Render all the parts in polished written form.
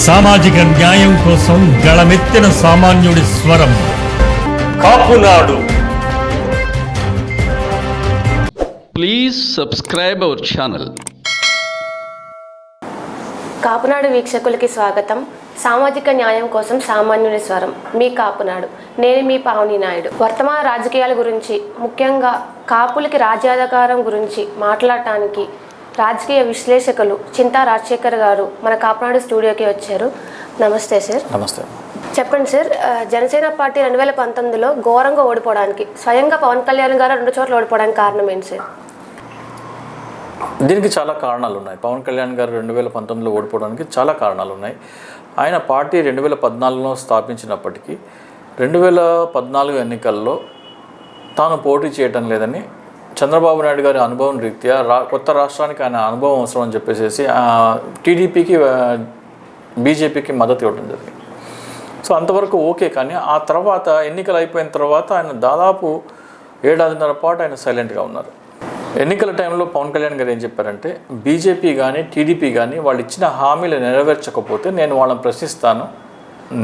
సామాజిక న్యాయం కోసం గళమెత్తిన సామాన్యుడి స్వరం Kapunadu. Please subscribe our channel. Kapunadu వీక్షకులకి స్వాగతం. సామాజిక న్యాయం కోసం సామాన్యుని స్వరం మీ కాపునాడు. నేను మీ పావని నాయుడు. వర్తమాన రాజకీయాల గురించి, ముఖ్యంగా కాపులకి రాజ్యాధికారం గురించి మాట్లాడటానికి రాజకీయ విశ్లేషకులు చింతా రాజశేఖర్ గారు మన కాపునాడు స్టూడియోకి వచ్చారు. నమస్తే సార్. నమస్తే. చెప్పండి సార్, జనసేన పార్టీ 2019లో ఘోరంగా ఓడిపోవడానికి, స్వయంగా పవన్ కళ్యాణ్ గారు 2 చోట్ల ఓడిపోవడానికి కారణం ఏంటి సార్? దీనికి చాలా కారణాలు ఉన్నాయి. పవన్ కళ్యాణ్ గారు 2019లో ఓడిపోవడానికి చాలా కారణాలు ఉన్నాయి. ఆయన పార్టీ 2014లో స్థాపించినప్పటికీ 2014 ఎన్నికల్లో తాను పోటీ చేయటం లేదని చంద్రబాబు నాయుడు గారి అనుభవం రీత్యా కొత్త రాష్ట్రానికి ఆయన అనుభవం అవసరం అని చెప్పేసి టీడీపీకి బీజేపీకి మద్దతు ఇవ్వడం జరిగింది. సో అంతవరకు ఓకే. కానీ ఆ తర్వాత ఎన్నికలు అయిపోయిన తర్వాత ఆయన దాదాపు 7.5 పాటు ఆయన సైలెంట్గా ఉన్నారు. ఎన్నికల టైంలో పవన్ కళ్యాణ్ గారు ఏం చెప్పారంటే, బీజేపీ కానీ టీడీపీ కానీ వాళ్ళు ఇచ్చిన హామీలు నెరవేర్చకపోతే నేను వాళ్ళని ప్రశ్నిస్తాను,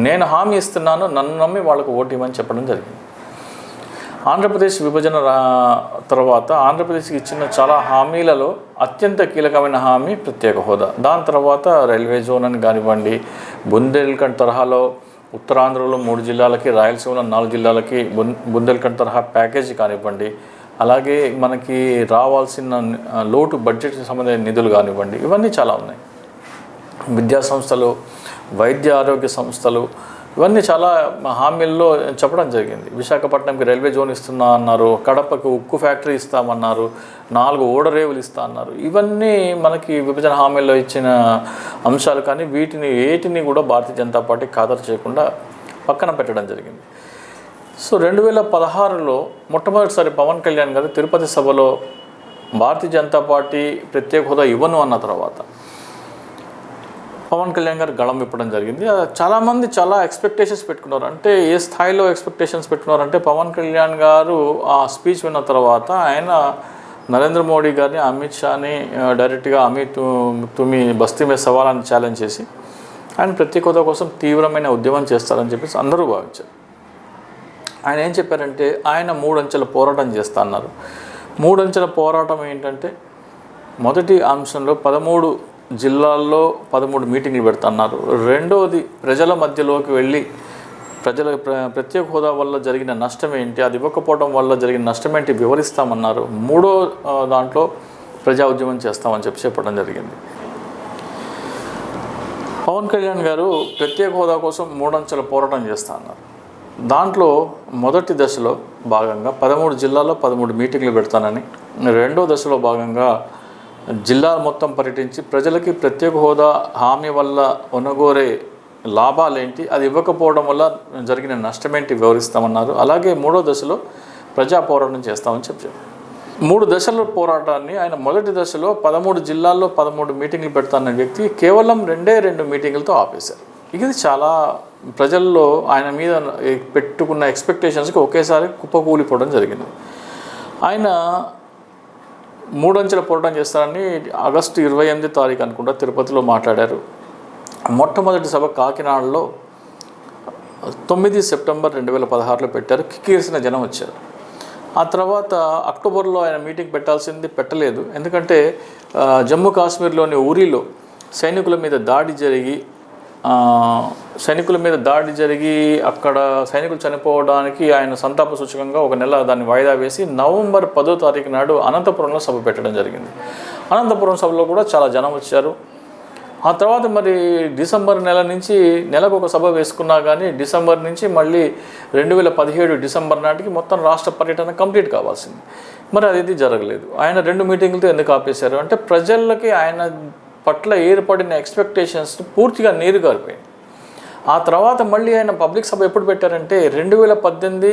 నేను హామీ ఇస్తున్నాను, నన్ను నమ్మి వాళ్ళకు ఓటు ఇవ్వమని చెప్పడం జరిగింది. ఆంధ్రప్రదేశ్ విభజన తర్వాత ఆంధ్రప్రదేశ్కి ఇచ్చిన చాలా హామీలలో అత్యంత కీలకమైన హామీ ప్రత్యేక హోదా. దాని తర్వాత రైల్వే జోన్ అని కానివ్వండి, బుందేల్ఖండ్ తరహాలో ఉత్తరాంధ్రలో 3 జిల్లాలకి, రాయలసీమలో 4 జిల్లాలకి బుందేల్ఖండ్ తరహా ప్యాకేజీ కానివ్వండి, అలాగే మనకి రావాల్సిన లోటు బడ్జెట్కి సంబంధించిన నిధులు కానివ్వండి, ఇవన్నీ చాలా ఉన్నాయి. విద్యా సంస్థలు, వైద్య ఆరోగ్య సంస్థలు, ఇవన్నీ చాలా హామీల్లో చెప్పడం జరిగింది. విశాఖపట్నంకి రైల్వే జోన్ ఇస్తున్నా అన్నారు, కడపకు ఉక్కు ఫ్యాక్టరీ ఇస్తామన్నారు, 4 ఓడరేవులు ఇస్తా అన్నారు. ఇవన్నీ మనకి విభజన హామీల్లో ఇచ్చిన అంశాలు. కానీ ఏటిని కూడా భారతీయ జనతా పార్టీ ఖాతరు చేయకుండా పక్కన పెట్టడం జరిగింది. సో 2016లో మొట్టమొదటిసారి పవన్ కళ్యాణ్ గారు తిరుపతి సభలో భారతీయ జనతా పార్టీ ప్రత్యేక హోదా ఇవ్వను అన్న తర్వాత పవన్ కళ్యాణ్ గారు గళం విప్పడం జరిగింది. చాలామంది చాలా ఎక్స్పెక్టేషన్స్ పెట్టుకున్నారు. అంటే ఏ స్థాయిలో ఎక్స్పెక్టేషన్స్ పెట్టుకున్నారంటే, పవన్ కళ్యాణ్ గారు ఆ స్పీచ్ విన్న తర్వాత ఆయన నరేంద్ర మోడీ గారిని, అమిత్ షాని డైరెక్ట్గా తుమి బస్తీ మీద సవాలని ఛాలెంజ్ చేసి ఆయన ప్రత్యేక హోదా కోసం తీవ్రమైన ఉద్యమం చేస్తారని చెప్పేసి అందరూ భావించారు. ఆయన ఏం చెప్పారంటే, ఆయన 3 అంచెల పోరాటం చేస్తా అన్నారు. 3 అంచెల పోరాటం ఏంటంటే, మొదటి అంశంలో 13 జిల్లాల్లో 13 మీటింగ్లు పెడుతున్నారు. రెండవది ప్రజల మధ్యలోకి వెళ్ళి ప్రత్యేక హోదా వల్ల జరిగిన నష్టం ఏంటి, అది ఇవ్వకపోవడం వల్ల జరిగిన నష్టం ఏంటి వివరిస్తామన్నారు. 3వ దాంట్లో ప్రజా ఉద్యమం చేస్తామని చెప్పడం జరిగింది. పవన్ కళ్యాణ్ గారు ప్రత్యేక హోదా కోసం 3 అంచెల పోరాటం చేస్తా అన్నారు. దాంట్లో మొదటి దశలో భాగంగా 13 జిల్లాల్లో 13 మీటింగ్లు పెడతానని, రెండో దశలో భాగంగా జిల్లా మొత్తం పర్యటించి ప్రజలకి ప్రత్యేక హోదా హామీ వల్ల ఒనగోరే లాభాలేంటి, అది ఇవ్వకపోవడం వల్ల జరిగిన నష్టమేంటి వివరిస్తామన్నారు. అలాగే 3వ దశలో ప్రజా పోరాటం చేస్తామని చెప్పారు. 3 దశల పోరాటాన్ని ఆయన మొదటి దశలో 13 జిల్లాల్లో 13 మీటింగ్లు పెడతానన్న వ్యక్తి కేవలం 2 మీటింగులతో ఆపేశారు. ఇది చాలా ప్రజల్లో ఆయన మీద పెట్టుకున్న ఎక్స్పెక్టేషన్స్కి ఒకేసారి కుప్పకూలిపోవడం జరిగింది. ఆయన 3 అంచెల పోరాటం చేస్తారని ఆగస్టు 28 తారీఖు అనుకుంటా తిరుపతిలో మాట్లాడారు. మొట్టమొదటి సభ కాకినాడలో 9 సెప్టెంబర్ 2016లో పెట్టారు. కిక్కిరిసిన జనం వచ్చారు. ఆ తర్వాత అక్టోబర్లో ఆయన మీటింగ్ పెట్టలేదు. ఎందుకంటే జమ్మూ కాశ్మీర్లోని ఉరీలో సైనికుల మీద దాడి జరిగి అక్కడ సైనికులు చనిపోవడానికి ఆయన సంతాప సూచకంగా 1 నెల దాన్ని వాయిదా వేసి నవంబర్ 10వ తారీఖు నాడు అనంతపురంలో సభ పెట్టడం జరిగింది. అనంతపురం సభలో కూడా చాలా జనం వచ్చారు. ఆ తర్వాత మరి డిసెంబర్ నెల నుంచి నెలకు ఒక సభ వేసుకున్నా కానీ డిసెంబర్ నుంచి మళ్ళీ 2017 డిసెంబర్ నాటికి మొత్తం రాష్ట్ర పర్యటన కంప్లీట్ కావాల్సింది. మరి అది జరగలేదు. ఆయన 2 మీటింగులతో ఎందుకు ఆపేశారు అంటే, ప్రజలకి ఆయన పట్ల ఏర్పడిన ఎక్స్పెక్టేషన్స్ పూర్తిగా నీరు గారిపోయింది. ఆ తర్వాత మళ్ళీ ఆయన పబ్లిక్ సభ ఎప్పుడు పెట్టారంటే 2018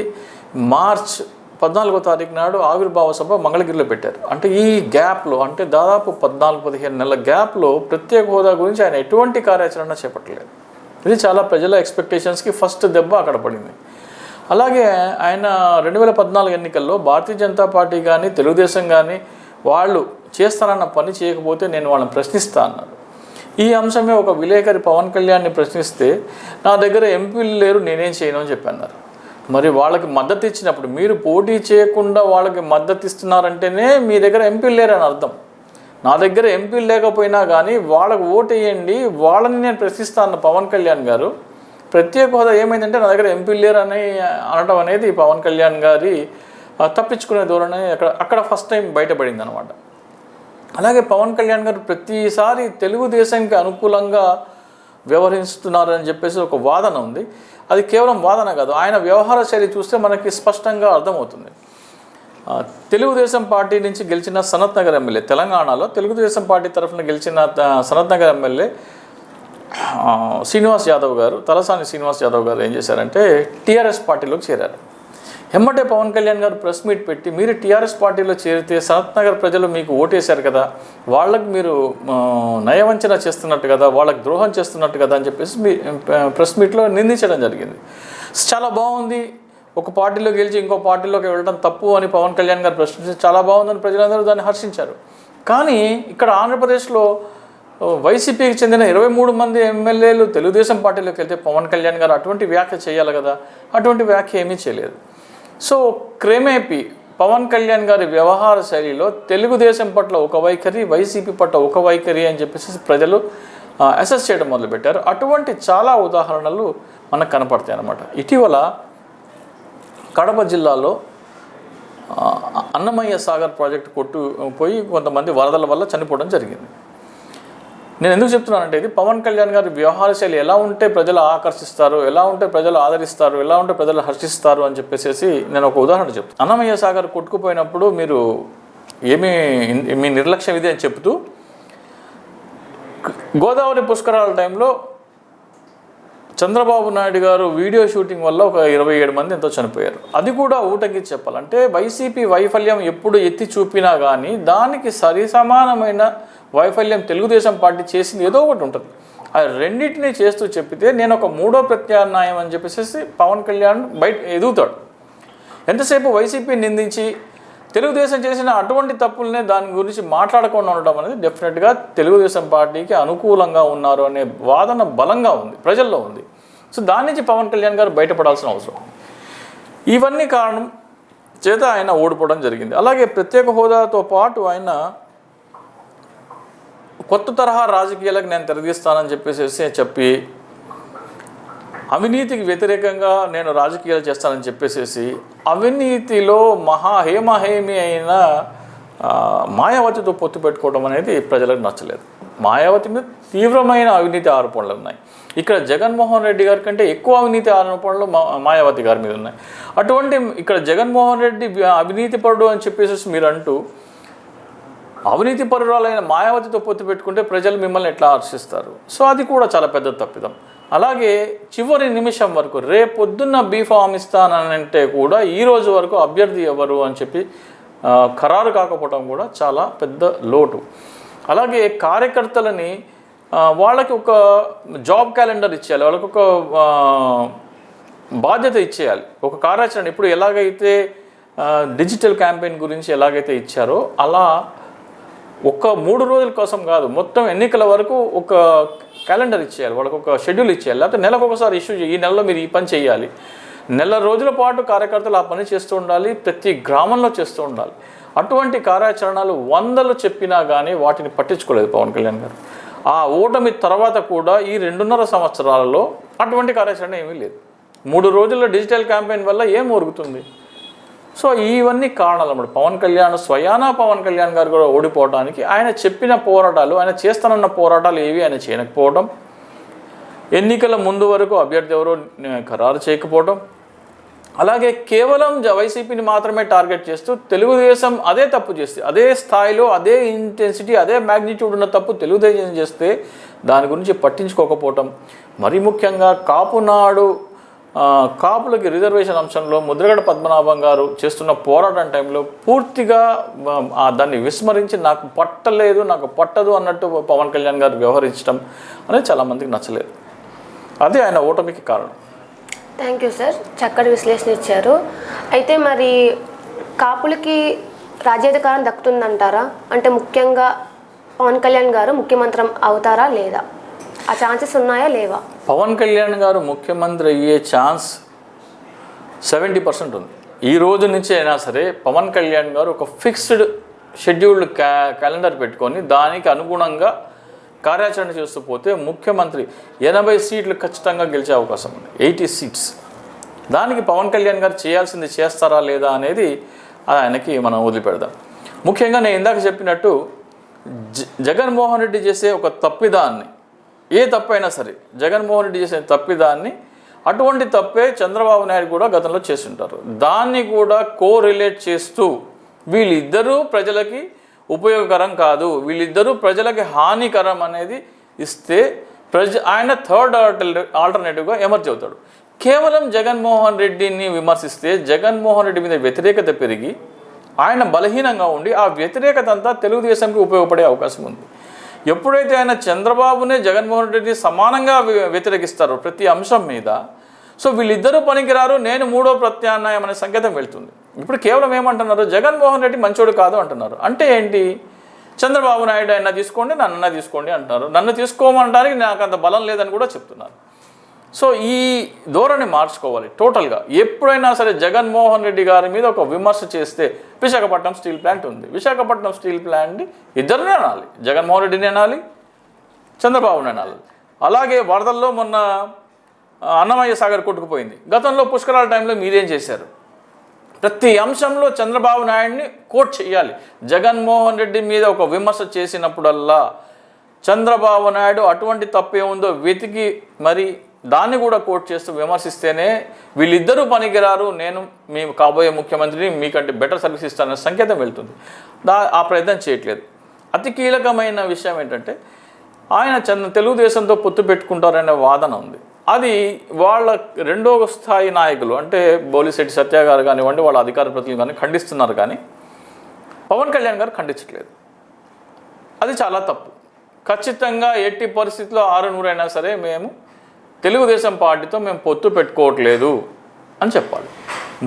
మార్చ్ 14వ తారీఖు నాడు ఆవిర్భావ సభ మంగళగిరిలో పెట్టారు. అంటే ఈ గ్యాప్లో, అంటే దాదాపు 14-15 నెలల గ్యాప్లో ప్రత్యేక హోదా గురించి ఆయన ఎటువంటి కార్యాచరణ చేపట్టలేదు. ఇది చాలా ప్రజల ఎక్స్పెక్టేషన్స్కి ఫస్ట్ దెబ్బ అక్కడ పడింది. అలాగే ఆయన 2014 ఎన్నికల్లో భారతీయ జనతా పార్టీ కానీ తెలుగుదేశం కానీ వాళ్ళు చేస్తారన్న పని చేయకపోతే నేను వాళ్ళని ప్రశ్నిస్తా అన్నారు. ఈ అంశమే ఒక విలేకరి పవన్ కళ్యాణ్ని ప్రశ్నిస్తే నా దగ్గర ఎంపీలు లేరు నేనేం చేయను అని చెప్పన్నారు. మరి వాళ్ళకి మద్దతు ఇచ్చినప్పుడు మీరు పోటీ చేయకుండా వాళ్ళకి మద్దతు ఇస్తున్నారంటేనే మీ దగ్గర ఎంపీలు లేరని అర్థం. నా దగ్గర ఎంపీలు లేకపోయినా కానీ వాళ్ళకు ఓటు వేయండి, వాళ్ళని నేను ప్రశ్నిస్తాను పవన్ కళ్యాణ్ గారు. ప్రత్యేక హోదా ఏమైందంటే నా దగ్గర ఎంపీలు లేరని అనడం అనేది పవన్ కళ్యాణ్ గారి తప్పించుకునే ధోరణి అక్కడ ఫస్ట్ టైం బయటపడింది అనమాట. అలాగే పవన్ కళ్యాణ్ గారు ప్రతిసారి తెలుగుదేశానికి అనుకూలంగా వ్యవహరిస్తున్నారని చెప్పేసి ఒక వాదన ఉంది. అది కేవలం వాదన కాదు, ఆయన వ్యవహార శైలి చూస్తే మనకి స్పష్టంగా అర్థమవుతుంది. తెలుగుదేశం పార్టీ నుంచి గెలిచిన సనత్ నగర్ ఎమ్మెల్యే, తెలంగాణలో తెలుగుదేశం పార్టీ తరఫున గెలిచిన సనత్ నగర్ ఎమ్మెల్యే శ్రీనివాస్ యాదవ్ గారు, తలసాని శ్రీనివాస్ యాదవ్ గారు ఏం చేశారంటే టీఆర్ఎస్ పార్టీలోకి చేరారు. ఎమ్మటే పవన్ కళ్యాణ్ గారు ప్రెస్ మీట్ పెట్టి మీరు టీఆర్ఎస్ పార్టీలో చేరితే సనత్ నగర్ ప్రజలు మీకు ఓటేశారు కదా, వాళ్ళకి మీరు నయవంచన చేస్తున్నట్టు కదా, వాళ్ళకి ద్రోహం చేస్తున్నట్టు కదా అని చెప్పేసి ప్రెస్ మీట్లో నిందించడం జరిగింది. చాలా బాగుంది, ఒక పార్టీలో గెలిచి ఇంకో పార్టీలోకి వెళ్ళడం తప్పు అని పవన్ కళ్యాణ్ గారు ప్రశ్నించి చాలా బాగుందని ప్రజలందరూ దాన్ని హర్షించారు. కానీ ఇక్కడ ఆంధ్రప్రదేశ్లో వైసీపీకి చెందిన 23 మంది ఎమ్మెల్యేలు తెలుగుదేశం పార్టీలోకి వెళ్తే పవన్ కళ్యాణ్ గారు అటువంటి వ్యాఖ్య చేయాలి కదా, అటువంటి వ్యాఖ్య ఏమీ చేయలేదు. సో క్రమేపీ పవన్ కళ్యాణ్ గారి వ్యవహార శైలిలో తెలుగుదేశం పట్ల ఒక వైఖరి, వైసీపీ పట్ల ఒక వైఖరి అని చెప్పేసి ప్రజలు అసెస్ చేయడం మొదలుపెట్టారు. అటువంటి చాలా ఉదాహరణలు మనకు కనపడతాయి అన్నమాట. ఇటీవల కడప జిల్లాలో అన్నమయ్య సాగర్ ప్రాజెక్టు కొట్టుపోయి కొంతమంది వరదల వల్ల చనిపోవడం జరిగింది. నేను ఎందుకు చెప్తున్నానంటే ఇది పవన్ కళ్యాణ్ గారి వ్యవహార శైలి ఎలా ఉంటే ప్రజలు ఆకర్షిస్తారు, ఎలా ఉంటే ప్రజలు ఆదరిస్తారు, ఎలా ఉంటే ప్రజలు హర్షిస్తారు అని చెప్పేసి నేను ఒక ఉదాహరణ చెప్తాను. అన్నమయ్య సాగర్ కొట్టుకుపోయినప్పుడు మీరు మీ నిర్లక్ష్యం ఇది అని చెప్తూ గోదావరి పుష్కరాల టైంలో చంద్రబాబు నాయుడు గారు వీడియో షూటింగ్ వల్ల ఒక 27 మంది ఎంతో చనిపోయారు. అది కూడా ఊటకి చెప్పాలంటే వైసీపీ వైఫల్యం ఎప్పుడు ఎత్తి చూపినా కానీ దానికి సరిసమానమైన వైఫల్యం తెలుగుదేశం పార్టీ చేసింది ఏదో ఒకటి ఉంటుంది. ఆ రెండింటినీ చేస్తూ చెప్పితే నేను ఒక మూడో ప్రత్యామ్నాయం అని చెప్పేసి పవన్ కళ్యాణ్ బయట ఎదుగుతాడు. ఎంతసేపు వైసీపీ నిందించి తెలుగుదేశం చేసిన అటువంటి తప్పులనే దాని గురించి మాట్లాడకుండా ఉండడం అనేది డెఫినెట్గా తెలుగుదేశం పార్టీకి అనుకూలంగా ఉన్నారు అనే వాదన బలంగా ఉంది, ప్రజల్లో ఉంది. సో దాని నుంచి పవన్ కళ్యాణ్ గారు బయటపడాల్సిన అవసరం. ఇవన్నీ కారణం చేత ఆయన ఓడిపోవడం జరిగింది. అలాగే ప్రత్యేక హోదాతో పాటు ఆయన కొత్త తరహా రాజకీయాలకు నేను తెరదీస్తానని చెప్పి అవినీతికి వ్యతిరేకంగా నేను రాజకీయాలు చేస్తానని చెప్పేసి అవినీతిలో హేమహేమి అయిన మాయావతితో పొత్తు పెట్టుకోవడం అనేది ప్రజలకు నచ్చలేదు. మాయావతి మీద తీవ్రమైన అవినీతి ఆరోపణలు ఉన్నాయి. ఇక్కడ జగన్మోహన్ రెడ్డి గారి కంటే ఎక్కువ అవినీతి ఆరోపణలు మాయావతి గారి మీద ఉన్నాయి. అటువంటి ఇక్కడ జగన్మోహన్ రెడ్డి అవినీతి పరుడు అని చెప్పేసి మీరు అంటూ అవినీతి పరురాలైన మాయావతితో పొత్తు పెట్టుకుంటే ప్రజలు మిమ్మల్ని ఎట్లా హర్షిస్తారు? సో అది కూడా చాలా పెద్ద తప్పిదం. అలాగే చివరి నిమిషం వరకు రేపొద్దున్న బీఫామ్ ఇస్తానంటే కూడా ఈ రోజు వరకు అభ్యర్థి ఎవరు అని చెప్పి ఖరారు కాకపోవడం కూడా చాలా పెద్ద లోటు. అలాగే కార్యకర్తలని వాళ్ళకి ఒక జాబ్ క్యాలెండర్ ఇచ్చేయాలి, వాళ్ళకి ఒక బాధ్యత ఇచ్చేయాలి, ఒక కార్యాచరణ. ఇప్పుడు ఎలాగైతే డిజిటల్ క్యాంపెయిన్ గురించి ఎలాగైతే ఇచ్చారో అలా ఒక 3 రోజుల కోసం కాదు, మొత్తం ఎన్నికల వరకు ఒక క్యాలెండర్ ఇచ్చేయాలి, వాళ్ళకి ఒక షెడ్యూల్ ఇచ్చేయాలి. లేకపోతే నెలకు ఒకసారి ఇష్యూ ఈ నెలలో మీరు ఈ పని చేయాలి. నెల రోజుల పాటు కార్యకర్తలు ఆ పని చేస్తూ ఉండాలి, ప్రతి గ్రామంలో చేస్తూ ఉండాలి. అటువంటి కార్యాచరణలు 100 చెప్పినా కానీ వాటిని పట్టించుకోలేదు పవన్ కళ్యాణ్ గారు. ఆ ఓటమి తర్వాత కూడా ఈ 2.5 సంవత్సరాలలో అటువంటి కార్యాచరణ ఏమీ లేదు. 3 రోజుల్లో డిజిటల్ క్యాంపెయిన్ వల్ల ఏం ఒరుగుతుంది? సో ఇవన్నీ కారణాలు అన్నమాట. పవన్ కళ్యాణ్ గారు కూడా ఓడిపోవడానికి ఆయన చెప్పిన పోరాటాలు, ఆయన చేస్తానన్న పోరాటాలు ఏవి ఆయన చేయకపోవడం, ఎన్నికల ముందు వరకు అభ్యర్థి ఎవరో ఖరారు చేయకపోవడం, అలాగే కేవలం వైసీపీని మాత్రమే టార్గెట్ చేస్తూ తెలుగుదేశం అదే తప్పు చేస్తే, అదే స్థాయిలో అదే ఇంటెన్సిటీ అదే మ్యాగ్నిట్యూడ్ ఉన్న తప్పు తెలుగుదేశం చేస్తే దాని గురించి పట్టించుకోకపోవటం, మరీ ముఖ్యంగా కాపులకి రిజర్వేషన్ అంశంలో ముద్రగడ పద్మనాభం గారు చేస్తున్న పోరాటం టైంలో పూర్తిగా దాన్ని విస్మరించి నాకు పట్టదు అన్నట్టు పవన్ కళ్యాణ్ గారు వ్యవహరించడం అనేది చాలామందికి నచ్చలేదు. అదే ఆయన ఓటమికి కారణం. థ్యాంక్ యూ సార్, చక్కటి విశ్లేషణ ఇచ్చారు. అయితే మరి కాపులకి రాజ్యాధికారం దక్కుతుందంటారా? అంటే ముఖ్యంగా పవన్ కళ్యాణ్ గారు ముఖ్యమంత్రి అవుతారా లేదా? ఆ ఛాన్సెస్ ఉన్నాయా లేవా? పవన్ కళ్యాణ్ గారు ముఖ్యమంత్రి అయ్యే ఛాన్స్ 70% ఉంది. ఈ రోజు నుంచి అయినా సరే పవన్ కళ్యాణ్ గారు ఒక ఫిక్స్డ్ షెడ్యూల్డ్ క్యాలెండర్ పెట్టుకొని దానికి అనుగుణంగా కార్యాచరణ చేస్తూ పోతే ముఖ్యమంత్రి 80 సీట్లు ఖచ్చితంగా గెలిచే అవకాశం ఉంది. 80 సీట్స్. దానికి పవన్ కళ్యాణ్ గారు చేయాల్సింది చేస్తారా లేదా అనేది ఆయనకి మనం వదిలిపెడదాం. ముఖ్యంగా నేను ఇందాక చెప్పినట్టు జగన్మోహన్ రెడ్డి చేసే ఒక తప్పిదాన్ని, ఏ తప్పైనా సరే జగన్మోహన్ రెడ్డి చేసే తప్పిదాన్ని, అటువంటి తప్పే చంద్రబాబు నాయుడు కూడా గతంలో చేస్తుంటారు. దాన్ని కూడా కోరిలేట్ చేస్తూ వీళ్ళిద్దరూ ప్రజలకి ఉపయోగకరం కాదు, వీళ్ళిద్దరూ ప్రజలకి హానికరం అనేది ఇస్తే ఆయన థర్డ్ ఆల్టర్నేటివ్గా ఎమర్జ్ అవుతాడు. కేవలం జగన్మోహన్ రెడ్డిని విమర్శిస్తే జగన్మోహన్ రెడ్డి మీద వ్యతిరేకత పెరిగి ఆయన బలహీనంగా ఉండి ఆ వ్యతిరేకత అంతా తెలుగుదేశంకి ఉపయోగపడే అవకాశం ఉంది. ఎప్పుడైతే ఆయన చంద్రబాబునే జగన్మోహన్ రెడ్డిని సమానంగా వ్యతిరేకిస్తారో ప్రతి అంశం మీద, సో వీళ్ళిద్దరూ పనికిరారు, నేను మూడో ప్రత్యామ్నాయం అనే సంకేతం వెళ్తుంది. ఇప్పుడు కేవలం ఏమంటున్నారు, జగన్మోహన్ రెడ్డి మంచోడు కాదు అంటున్నారు. అంటే ఏంటి, చంద్రబాబు నాయుడు అయినా తీసుకోండి, నన్నన్నా తీసుకోండి అంటున్నారు. నన్ను తీసుకోమనడానికి నాకు అంత బలం లేదని కూడా చెప్తున్నారు. సో ఈ ధోరణి మార్చుకోవాలి టోటల్గా. ఎప్పుడైనా సరే జగన్మోహన్ రెడ్డి గారి మీద ఒక విమర్శ చేస్తే, విశాఖపట్నం స్టీల్ ప్లాంట్ ఉంది, విశాఖపట్నం స్టీల్ ప్లాంట్ని ఇద్దరిని అనాలి, జగన్మోహన్ రెడ్డిని అనాలి, చంద్రబాబుని అనాలి. అలాగే వరదల్లో మొన్న అన్నమయ్య సాగర్ కొట్టుకుపోయింది. గతంలో పుష్కరాల టైంలో మీరేం చేశారు? ప్రతి అంశంలో చంద్రబాబు నాయుడిని కోట్ చేయాలి. జగన్మోహన్ రెడ్డి మీద ఒక విమర్శ చేసినప్పుడల్లా చంద్రబాబు నాయుడు అటువంటి తప్పేముందో వెతికి మరి దాన్ని కూడా కోట్ చేస్తూ విమర్శిస్తేనే వీళ్ళిద్దరూ పనికిరారు, నేను మీ కాబోయే ముఖ్యమంత్రిని మీకంటే బెటర్ సర్వీస్ ఇస్తానన్న సంకేతం వెళ్తుంది. ఆ ప్రయత్నం చేయట్లేదు. అతి కీలకమైన విషయం ఏంటంటే ఆయన తెలుగుదేశంతో పొత్తు పెట్టుకుంటారనే వాదన ఉంది. అది వాళ్ళ రెండో స్థాయి నాయకులు అంటే బోలిశెట్టి సత్య గారు కానివ్వండి, వాళ్ళ అధికార ప్రతినిధులు కానీ ఖండిస్తున్నారు, కానీ పవన్ కళ్యాణ్ గారు ఖండించట్లేదు. అది చాలా తప్పు. ఖచ్చితంగా ఎట్టి పరిస్థితుల్లో 600 అయినా సరే మేము తెలుగుదేశం పార్టీతో మేము పొత్తు పెట్టుకోవట్లేదు అని చెప్పాలి.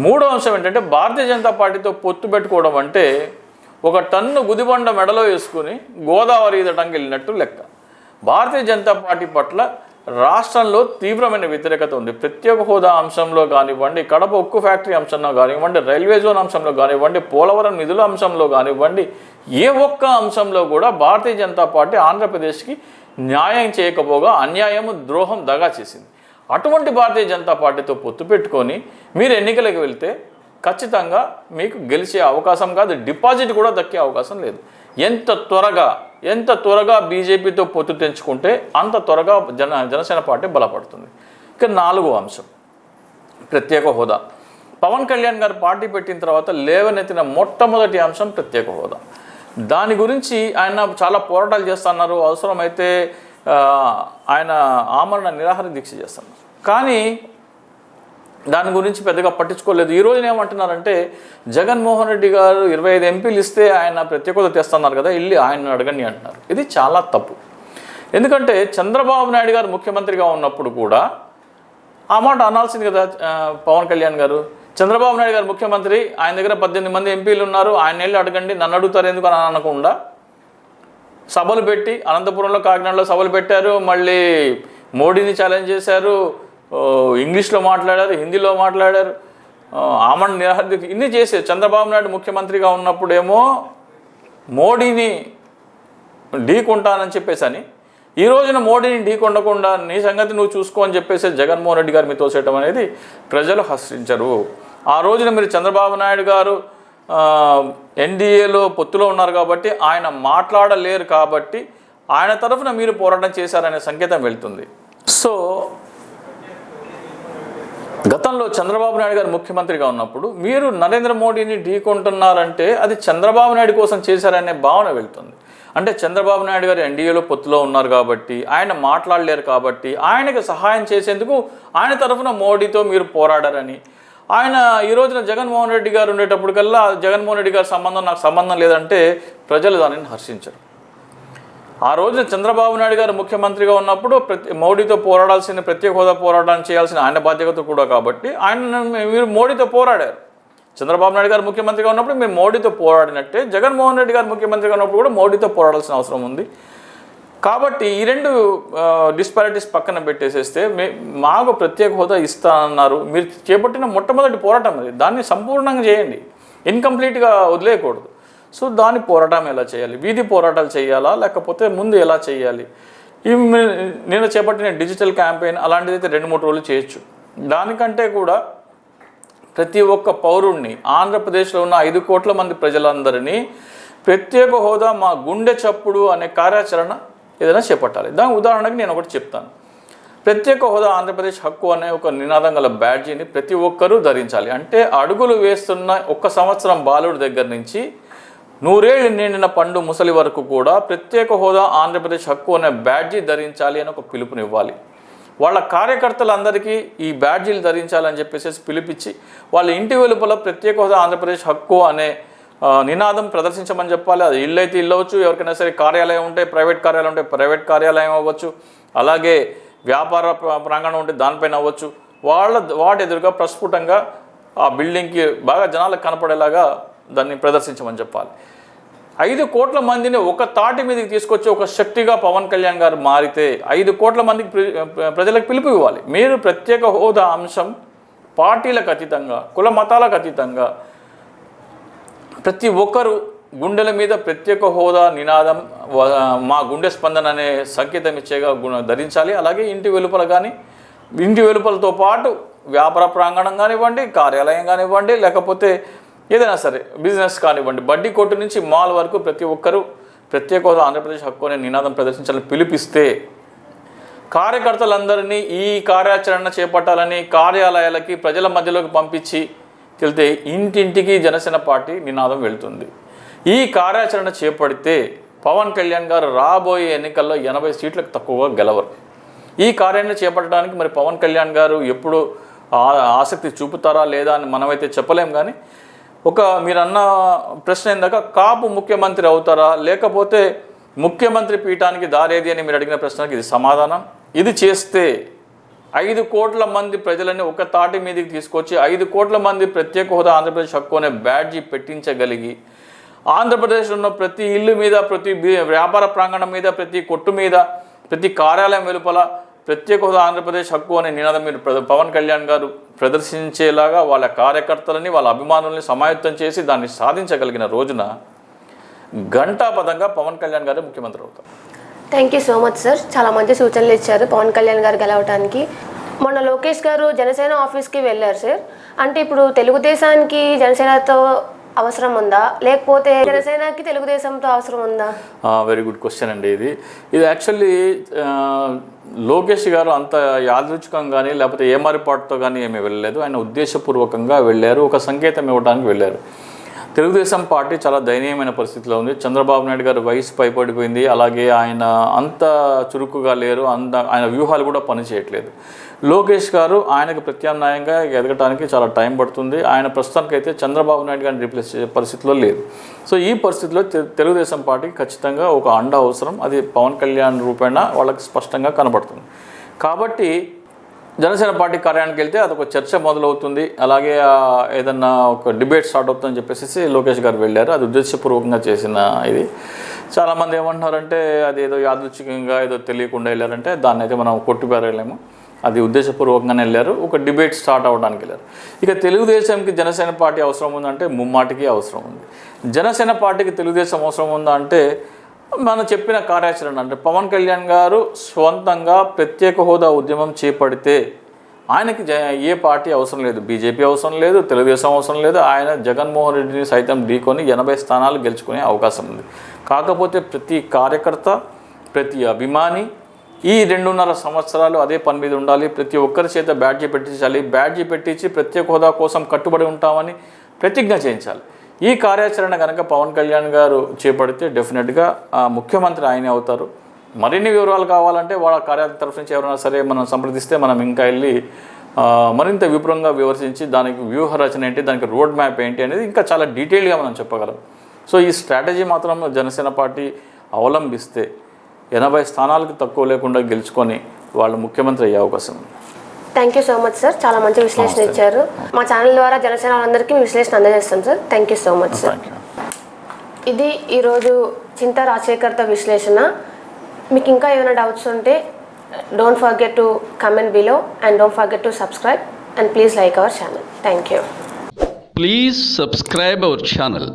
మూడో అంశం ఏంటంటే భారతీయ జనతా పార్టీతో పొత్తు పెట్టుకోవడం అంటే ఒక టన్ను గుదిబండ మెడలో వేసుకుని గోదావరి ఈదటంకి వెళ్ళినట్టు లెక్క. భారతీయ జనతా పార్టీ పట్ల రాష్ట్రంలో తీవ్రమైన వ్యతిరేకత ఉంది. ప్రత్యేక హోదా అంశంలో కానివ్వండి, కడప ఉక్కు ఫ్యాక్టరీ అంశంలో కానివ్వండి, రైల్వే జోన్ అంశంలో కానివ్వండి, పోలవరం నిధుల అంశంలో కానివ్వండి, ఏ ఒక్క అంశంలో కూడా భారతీయ జనతా పార్టీ ఆంధ్రప్రదేశ్కి న్యాయం చేయకపోగా అన్యాయము, ద్రోహం, దగా చేసింది. అటువంటి భారతీయ జనతా పార్టీతో పొత్తు పెట్టుకొని మీరు ఎన్నికలకు వెళ్తే ఖచ్చితంగా మీకు గెలిచే అవకాశం కాదు, డిపాజిట్ కూడా దక్కే అవకాశం లేదు. ఎంత త్వరగా బీజేపీతో పొత్తు తెంచుకుంటే అంత త్వరగా జనసేన పార్టీ బలపడుతుంది. ఇక 4వ అంశం ప్రత్యేక హోదా. పవన్ కళ్యాణ్ గారు పార్టీ పెట్టిన తర్వాత లేవనెత్తిన మొట్టమొదటి అంశం ప్రత్యేక హోదా. దాని గురించి ఆయన చాలా పోరాటాలు చేస్తున్నారు, అవసరమైతే ఆయన ఆమరణ నిరాహార దీక్ష చేస్తున్నారు, కానీ దాని గురించి పెద్దగా పట్టించుకోలేదు. ఈ రోజున ఏమంటున్నారంటే జగన్మోహన్ రెడ్డి గారు 25 ఎంపీలు ఇస్తే ఆయన ప్రత్యేక హోదా తెస్తున్నారు కదా, వెళ్ళి ఆయన అడగండి అంటున్నారు. ఇది చాలా తప్పు. ఎందుకంటే చంద్రబాబు నాయుడు గారు ముఖ్యమంత్రిగా ఉన్నప్పుడు కూడా ఆ మాట అనాల్సింది కదా పవన్ కళ్యాణ్ గారు. చంద్రబాబు నాయుడు గారు ముఖ్యమంత్రి, ఆయన దగ్గర 18 మంది ఎంపీలు ఉన్నారు, ఆయన వెళ్ళి అడగండి, నన్ను అడుగుతారు ఎందుకు అని అనకుండా సభలు పెట్టి అనంతపురంలో, కాకినాడలో సభలు పెట్టారు. మళ్ళీ మోడీని ఛాలెంజ్ చేశారు, ఇంగ్లీష్లో మాట్లాడారు, హిందీలో మాట్లాడారు, ఆమరణ నిరాహార దీక్ష ఇన్ని చేశారు. చంద్రబాబు నాయుడు ముఖ్యమంత్రిగా ఉన్నప్పుడేమో మోడీని ఢీకొంటానని చెప్పేసి అని, ఈ రోజున మోడీని ఢీకొండకుండా నీ సంగతి నువ్వు చూసుకో అని చెప్పేసి జగన్మోహన్ రెడ్డి గారు మీ తోసేయటం అనేది ప్రజలు హర్షించరు. ఆ రోజున మీరు చంద్రబాబు నాయుడు గారు ఎన్డీఏలో పొత్తులో ఉన్నారు కాబట్టి ఆయన మాట్లాడలేరు, కాబట్టి ఆయన తరఫున మీరు పోరాటం చేశారనే సంకేతం వెళ్తుంది. సో గతంలో చంద్రబాబు నాయుడు గారు ముఖ్యమంత్రిగా ఉన్నప్పుడు మీరు నరేంద్ర మోడీని ఢీకొంటున్నారంటే అది చంద్రబాబు నాయుడు కోసం చేశారనే భావన వెళ్తుంది. అంటే చంద్రబాబు నాయుడు గారు ఎన్డీఏలో పొత్తులో ఉన్నారు కాబట్టి ఆయన మాట్లాడలేరు, కాబట్టి ఆయనకు సహాయం చేసేందుకు ఆయన తరఫున మోడీతో మీరు పోరాడారని, ఆయన ఈ రోజున జగన్మోహన్ రెడ్డి గారు ఉండేటప్పటికల్లా జగన్మోహన్ రెడ్డి గారి సంబంధం నాకు సంబంధం లేదంటే ప్రజలు దానిని హర్షించరు. ఆ రోజున చంద్రబాబు నాయుడు గారు ముఖ్యమంత్రిగా ఉన్నప్పుడు మోడీతో పోరాడాల్సిన, ప్రత్యేక హోదా పోరాటాన్ని చేయాల్సిన ఆయన బాధ్యత కూడా కాబట్టి ఆయన మీరు మోడీతో పోరాడారు. చంద్రబాబు నాయుడు గారు ముఖ్యమంత్రిగా ఉన్నప్పుడు మేము మోడీతో పోరాడినట్టే జగన్మోహన్ రెడ్డి గారు ముఖ్యమంత్రిగా ఉన్నప్పుడు కూడా మోడీతో పోరాడాల్సిన అవసరం ఉంది. కాబట్టి ఈ రెండు డిస్పారిటీస్ పక్కన పెట్టేసేస్తే మాకు ప్రత్యేక హోదా ఇస్తానన్నారు, మీరు చేపట్టిన మొట్టమొదటి పోరాటం అది, దాన్ని సంపూర్ణంగా చేయండి, ఇన్కంప్లీట్గా వదిలేయకూడదు. సో దాని పోరాటం ఎలా చేయాలి, వీధి పోరాటాలు చేయాలా లేకపోతే ముందు ఎలా చేయాలి, నేను చేపట్టిన డిజిటల్ క్యాంపెయిన్ అలాంటిది అయితే 2-3 రోజులు చేయొచ్చు. దానికంటే కూడా ప్రతి ఒక్క పౌరుణ్ణి, ఆంధ్రప్రదేశ్లో ఉన్న 5 కోట్ల మంది ప్రజలందరినీ ప్రత్యేక హోదా మా గుండె చప్పుడు అనే కార్యాచరణ ఏదైనా చేపట్టాలి. దాని ఉదాహరణకి నేను ఒకటి చెప్తాను. ప్రత్యేక హోదా ఆంధ్రప్రదేశ్ హక్కు అనే ఒక నినాదం గల బ్యాడ్జీని ప్రతి ఒక్కరూ ధరించాలి. అంటే అడుగులు వేస్తున్న 1 సంవత్సరం బాలుడి దగ్గర నుంచి 100 ఏళ్ళు నిండిన పండు ముసలి వరకు కూడా ప్రత్యేక హోదా ఆంధ్రప్రదేశ్ హక్కు అనే బ్యాడ్జీ ధరించాలి అని ఒక పిలుపునివ్వాలి. వాళ్ళ కార్యకర్తలందరికీ ఈ బ్యాడ్జీలు ధరించాలని చెప్పేసి పిలిపించి వాళ్ళ ఇంటి వెలుపల ప్రత్యేక హోదా ఆంధ్రప్రదేశ్ హక్కు అనే నినాదం ప్రదర్శించమని చెప్పాలి. అది ఇల్లు అయితే ఇల్లు అవ్వచ్చు, ఎవరికైనా సరే కార్యాలయం ఉంటే ప్రైవేట్ కార్యాలయం ఉంటే ప్రైవేట్ కార్యాలయం అవ్వచ్చు, అలాగే వ్యాపార ప్రాంగణం ఉంటే దానిపైన అవ్వచ్చు. వాటి ఎదురుగా ప్రస్ఫుటంగా ఆ బిల్డింగ్కి బాగా జనాలకు కనపడేలాగా దాన్ని ప్రదర్శించమని చెప్పాలి. 5 కోట్ల మందిని ఒక తాటి మీదకి తీసుకొచ్చి ఒక శక్తిగా పవన్ కళ్యాణ్ గారు మారితే 5 కోట్ల మందికి ప్రజలకు పిలుపు ఇవ్వాలి. మీరు ప్రత్యేక హోదా అంశం పార్టీలకు అతీతంగా, కుల మతాలకు అతీతంగా ప్రతి ఒక్కరు గుండెల మీద ప్రత్యేక హోదా నినాదం మా గుండె స్పందన అనే సంకేతం ఇచ్చేగా ధరించాలి. అలాగే ఇంటి వెలుపల కానీ, ఇంటి వెలుపలతో పాటు వ్యాపార ప్రాంగణం కానివ్వండి, కార్యాలయం కానివ్వండి, లేకపోతే ఏదైనా సరే బిజినెస్ కానివ్వండి, బడ్డీ కొట్టు నుంచి మాల్ వరకు ప్రతి ఒక్కరూ ప్రత్యేక హోదా ఆంధ్రప్రదేశ్ హక్కు అనే నినాదం ప్రదర్శించాలని పిలిపిస్తే కార్యకర్తలందరినీ ఈ కార్యాచరణ చేపట్టాలని కార్యాలయాలకి ప్రజల మధ్యలోకి పంపించి వెళ్తే ఇంటింటికి జనసేన పార్టీ నినాదం వెళ్తుంది. ఈ కార్యాచరణ చేపడితే పవన్ కళ్యాణ్ గారు రాబోయే ఎన్నికల్లో 80 సీట్లకు తక్కువగా గెలవరు. ఈ కార్యాన్ని చేపట్టడానికి మరి పవన్ కళ్యాణ్ గారు ఎప్పుడు ఆసక్తి చూపుతారా లేదా అని మనమైతే చెప్పలేం. కానీ మీరన్న ప్రశ్న ఏందాక కాపు ముఖ్యమంత్రి అవుతారా లేకపోతే ముఖ్యమంత్రి పీఠానికి దారేది అని మీరు అడిగిన ప్రశ్నకి ఇది సమాధానం. ఇది చేస్తే 5 కోట్ల మంది ప్రజలని ఒక తాటి మీదకి తీసుకొచ్చి 5 కోట్ల మంది ప్రత్యేక హోదా ఆంధ్రప్రదేశ్ హక్కు అనే బ్యాడ్జీ పెట్టించగలిగి ఆంధ్రప్రదేశ్లో ఉన్న ప్రతి ఇల్లు మీద, ప్రతి వ్యాపార ప్రాంగణం మీద, ప్రతి కొట్టు మీద, ప్రతి కార్యాలయం వెలుపల ప్రత్యేక హోదా ఆంధ్రప్రదేశ్ హక్కు అనే నినాదం మీరు పవన్ కళ్యాణ్ గారు ప్రదర్శించేలాగా వాళ్ళ కార్యకర్తలని, వాళ్ళ అభిమానుల్ని సమాయత్తం చేసి దాన్ని సాధించగలిగిన రోజున ఘంటాపథంగా పవన్ కళ్యాణ్ గారు ముఖ్యమంత్రి అవుతారు. Thank you so much sir. చాలా మంచి సూచనలు ఇచ్చారు పవన్ కళ్యాణ్ గారు గెలవడానికి. మొన్న లోకేష్ గారు జనసేన ఆఫీస్కి వెళ్ళారు సార్. అంటే ఇప్పుడు తెలుగుదేశానికి జనసేనతో అవసరం ఉందా లేకపోతే జనసేనకి తెలుగుదేశంతో అవసరం ఉందా? వెరీ గుడ్ క్వశ్చన్ అండి. ఇది యాక్చువల్లీ లోకేష్ గారు అంత యాదృచ్ఛికంగా కానీ లేకపోతే ఏమారిపాటుతో కానీ ఏమీ వెళ్ళలేదు. ఆయన ఉద్దేశపూర్వకంగా వెళ్ళారు, ఒక సంకేతం ఇవ్వడానికి వెళ్ళారు. తెలుగుదేశం పార్టీ చాలా దయనీయమైన పరిస్థితిలో ఉంది. చంద్రబాబు నాయుడు గారు వయసు పైపడిపోయింది, అలాగే ఆయన అంత చురుకుగా లేరు, ఆయన వ్యూహాలు కూడా పనిచేయట్లేదు. లోకేష్ గారు ఆయనకు ప్రత్యామ్నాయంగా ఎదగటానికి చాలా టైం పడుతుంది. ఆయన ప్రస్తుతానికి అయితే చంద్రబాబు నాయుడు గారిని రీప్లేస్ చేసే పరిస్థితిలో లేదు. సో ఈ పరిస్థితిలో తెలుగుదేశం పార్టీకి ఖచ్చితంగా ఒక అండ అవసరం. అది పవన్ కళ్యాణ్ రూపేణ వాళ్ళకి స్పష్టంగా కనబడుతుంది. కాబట్టి జనసేన పార్టీ కార్యాలయానికి వెళ్తే అదొక చర్చ మొదలవుతుంది, అలాగే ఏదన్నా ఒక డిబేట్ స్టార్ట్ అవుతుందని చెప్పేసి లోకేష్ గారు వెళ్ళారు. అది ఉద్దేశపూర్వకంగా చేసిన ఇది. చాలామంది ఏమంటున్నారంటే అది ఏదో యాదృచ్ఛికంగా ఏదో తెలియకుండా వెళ్ళారంటే దాన్ని అయితే మనం కొట్టిపారేయలేము. అది ఉద్దేశపూర్వకంగానే వెళ్ళారు, ఒక డిబేట్ స్టార్ట్ అవ్వడానికి వెళ్ళారు. ఇక తెలుగుదేశంకి జనసేన పార్టీ అవసరం ఉందంటే ముమ్మాటికి అవసరం ఉంది. జనసేన పార్టీకి తెలుగుదేశం అవసరం ఉందా అంటే మనం చెప్పిన కార్యాచరణ అంటే పవన్ కళ్యాణ్ గారు స్వంతంగా ప్రత్యేక హోదా ఉద్యమం చేపడితే ఆయనకి ఏ పార్టీ అవసరం లేదు, బీజేపీ అవసరం లేదు, తెలుగుదేశం అవసరం లేదు. ఆయన జగన్మోహన్ రెడ్డిని సైతం ఢీకొని 80 స్థానాలు గెలుచుకునే అవకాశం ఉంది. కాకపోతే ప్రతి కార్యకర్త, ప్రతి అభిమాని ఈ 2.5 సంవత్సరాలు అదే పని మీద ఉండాలి. ప్రతి ఒక్కరి చేత బ్యాడ్జీ పెట్టించాలి. బ్యాడ్జీ పెట్టించి ప్రత్యేక హోదా కోసం కట్టుబడి ఉంటామని ప్రతిజ్ఞ చేయించాలి. ఈ కార్యాచరణ కనుక పవన్ కళ్యాణ్ గారు చేపడితే డెఫినెట్గా ముఖ్యమంత్రి ఆయనే అవుతారు. మరిన్ని వివరాలు కావాలంటే వాళ్ళ కార్యాలయం తరఫు నుంచి ఎవరైనా సరే మనం సంప్రదిస్తే మనం ఇంకా వెళ్ళి మరింత విపులంగా వివరించి దానికి వ్యూహ రచన ఏంటి, దానికి రోడ్ మ్యాప్ ఏంటి అనేది ఇంకా చాలా డీటెయిల్గా మనం చెప్పగలం. సో ఈ స్ట్రాటజీ మాత్రం జనసేన పార్టీ అవలంబిస్తే 80 స్థానాలకు తక్కువ లేకుండా గెలుచుకొని వాళ్ళు ముఖ్యమంత్రి అయ్యే అవకాశం ఉంది. Thank you so much sir, చాలా మంచి విశ్లేషణ నమస్తే. ఇచ్చారు. మా ఛానల్ ద్వారా జనసేన వాళ్ళందరికీ మీ విశ్లేషణ అందజేస్తాం sir. Thank you so much sir. Thank you. ఇది ఈరోజు చింతా రాజశేఖర్తో విశ్లేషణ. మీకు ఇంకా ఏమైనా డౌట్స్ ఉంటే don't forget to comment below and don't forget to subscribe and please like our channel. Thank you. Please subscribe our channel.